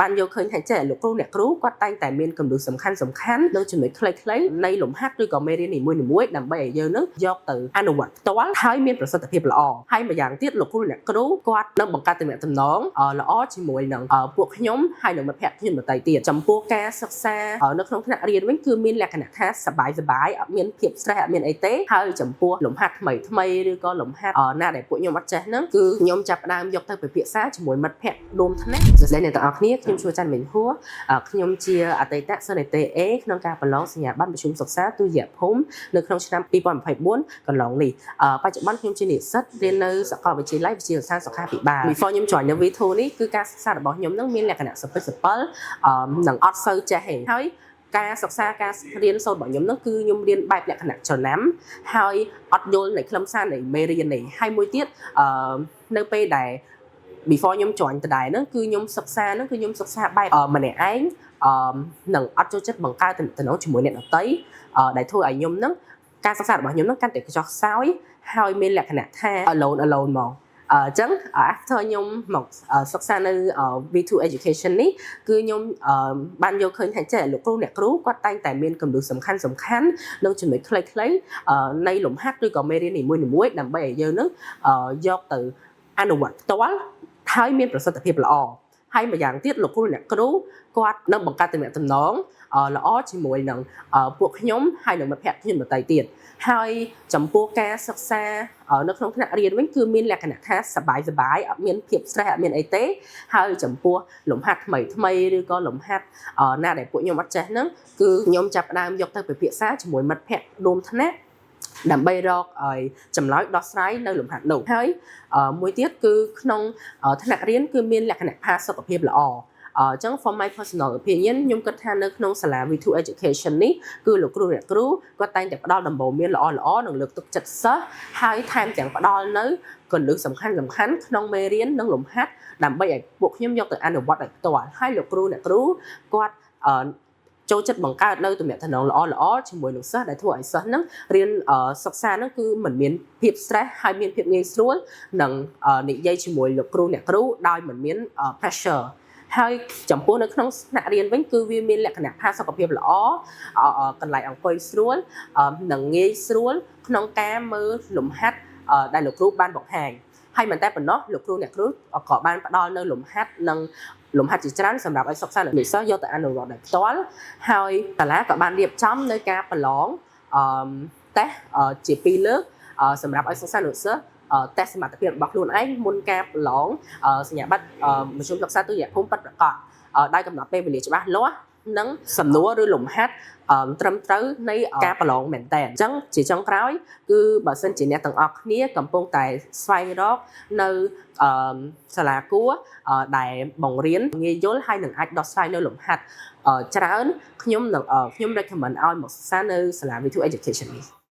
បានយកឃើញថាចេះលោកគ្រូអ្នកគ្រូគាត់តែងតែមានគំនិតសំខាន់នៅចំណុចខ្លីៗនៃលំហាត់ឬក៏មេរៀននីមួយៗដើម្បីឲ្យយើងនឹងយកទៅអនុវត្តផ្ទាល់ហើយមានប្រសិទ្ធភាពល្អហើយម្យ៉ាងទៀតលោកគ្រូអ្នកគ្រូគាត់នឹងបង្កើតទំនាក់ទំនងល្អជាមួយនឹងពួកខ្ញុំហើយនឹងមិត្តភក្តិខ្ញុំដទៃទៀតចំពោះការសិក្សានៅក្នុងថ្នាក់រៀនវិញគឺមានលក្ខណៈថាសប្បាយអត់មានភាព stress អត់មានអីទេហើយចំពោះលំហាត់ថ្មីឬក៏លំហាត់ណាដែលពួកខ្ញុំអត់ចេះហ្នឹងគឺខ្ញុំចាប់ផ្ដើមយកទៅពិភាក្សាជាមួយមិត្តភក្តិរួមថ្នាក់សួស្តីអ្នកទាំងអស់គ្នាខ្ញុំឈ្មោះច័ន្ទមេងហួរខ្ញុំជាអតីតសិស្សនិតេ A ក្នុងការប្រឡងសញ្ញាបត្រមធ្យមសិក្សាទុតិយភូមិនៅក្នុងឆ្នាំ2024កន្លងនេះបច្ចុប្បន្នខ្ញុំជានិស្សិតរៀននៅសាកលវិទ្យាល័យវិទ្យាសាស្ត្រសុខាភិបាល Before ខ្ញុំ join នៅ V2 នេះគឺការសិក្សារបស់ខ្ញុំនឹងមានលក្ខណៈសពិលនិងអត់សូវចេះទេហើយការសិក្សាការរៀនសូត្ររបស់ខ្ញុំនឹងគឺខ្ញុំរៀនបែបលក្ខណៈចំណាំហើយអត់យល់នៃខ្លឹមសារនៃមេរៀននេះហើយមួយទៀតនៅពេលដែល before ខ្ញុំ join តដែរហ្នឹងគឺខ្ញុំសិក្សាហ្នឹងគឺខ្ញុំសិក្សាបែបម្នាក់ឯងនឹងអត់ចូលចិត្តបង្កើតទំនាក់ទំនងជាមួយអ្នកដទៃដែលធ្វើឲ្យខ្ញុំហ្នឹងការសិក្សារបស់ខ្ញុំហ្នឹងកាន់តែចុះខ្សោយហើយមានលក្ខណៈថា alone មកអញ្ចឹង after ខ្ញុំមកសិក្សានៅ V2 education នេះគឺខ្ញុំបានយកឃើញថាចេះលោកគ្រូអ្នកគ្រូគាត់តែងតែមានគំនិតសំខាន់នៅចំណុចខ្លីៗនៃលំហាត់ឬក៏មេរៀននីមួយៗដើម្បីឲ្យយើងនឹងយកទៅអនុវត្តផ្ទាល់ហើយមានប្រសិទ្ធភាពល្អហើយម្យ៉ាងទៀតលោកគ្រូអ្នកគ្រូគាត់នឹងបង្កើតទំនាក់ទំនងល្អជាមួយនឹងពួកខ្ញុំហើយនឹងមិត្តភក្តិខ្ញុំដទៃទៀតហើយចំពោះការសិក្សានៅក្នុងថ្នាក់រៀនវិញគឺមានលក្ខណៈថាសប្បាយអត់មានភាព stress អត់មានអីទេហើយចំពោះលំហាត់ថ្មីឬក៏លំហាត់ណាដែលពួកខ្ញុំអត់ចេះហ្នឹងគឺខ្ញុំចាប់ផ្ដើមយកទៅពិភាក្សាជាមួយមិត្តភក្តិរួមថ្នាក់ដើម្បីរកឲ្យចម្លើយដោះស្រាយនៅលំហាត់នោះហើយមួយទៀតគឺក្នុងថ្នាក់រៀនគឺមានលក្ខណៈផាសុកភាពល្អអញ្ចឹង for my personal opinion ខ្ញុំគិតថានៅក្នុងសាលា V2 education នេះគឺលោកគ្រូអ្នកគ្រូគាត់តែងតែផ្ដល់ដំបូន្មានល្អនិងលើកទឹកចិត្តសិស្សហើយថែមទាំងផ្ដល់នៅគន្លឹះសំខាន់ក្នុងមេរៀននិងលំហាត់ដើម្បីឲ្យពួកខ្ញុំយកទៅអនុវត្តឲ្យផ្ទាល់ហើយលោកគ្រូអ្នកគ្រូគាត់ចូលចិត្តបង្កើតនៅទំនាក់ទំនងល្អជាមួយនឹងសិស្សដែលធ្វើឲ្យសិស្សហ្នឹងរៀនសិក្សាហ្នឹងគឺមិនមានភាព stress ហើយមានភាពងាយស្រួលនិងនិយាយជាមួយលោកគ្រូអ្នកគ្រូដោយមិនមាន pressure ហើយចំពោះនៅក្នុងថ្នាក់រៀនវិញគឺវាមានលក្ខណៈផាសុកភាពល្អកន្លែងអង្គុយស្រួលនិងងាយស្រួលក្នុងការមើលលំហាត់ដែលលោកគ្រូបានបង្ហាញហើយមិនតែប៉ុណ្ណោះលោកគ្រូអ្នកគ្រូក៏បានផ្ដល់នៅលំហាត់និងលំហាត់ជាច្រើនសម្រាប់ឲ្យសិក្សានិស្សិតយកទៅអនុវត្តដោយផ្ទាល់ហើយសាលាក៏បានរៀបចំនៅការប្រឡងតេស្តជា2លើកសម្រាប់ឲ្យសិក្សានិស្សិតតេស្តសមត្ថភាពរបស់ខ្លួនឯងមុនការប្រឡងសញ្ញាបត្រមធ្យមសិក្សាទុតិយភូមិពិតប្រាកដដោយកំណត់ពេលវេលាច្បាស់លាស់និងសំណួរឬលំហាត់ត្រឹមត្រូវនៃការប្រឡងមែនតើអញ្ចឹងជាចុងក្រោយគឺបើសិនជាអ្នកទាំងអស់គ្នាកំពុងតែស្វែងរកនៅសាលាគួរដែលបង្រៀនងាយយល់ហើយនឹងអាចដោះស្រាយនៅលំហាត់ច្រើនខ្ញុំ recommend ឲ្យមកសិក្សានៅសាលា V2 education នេះ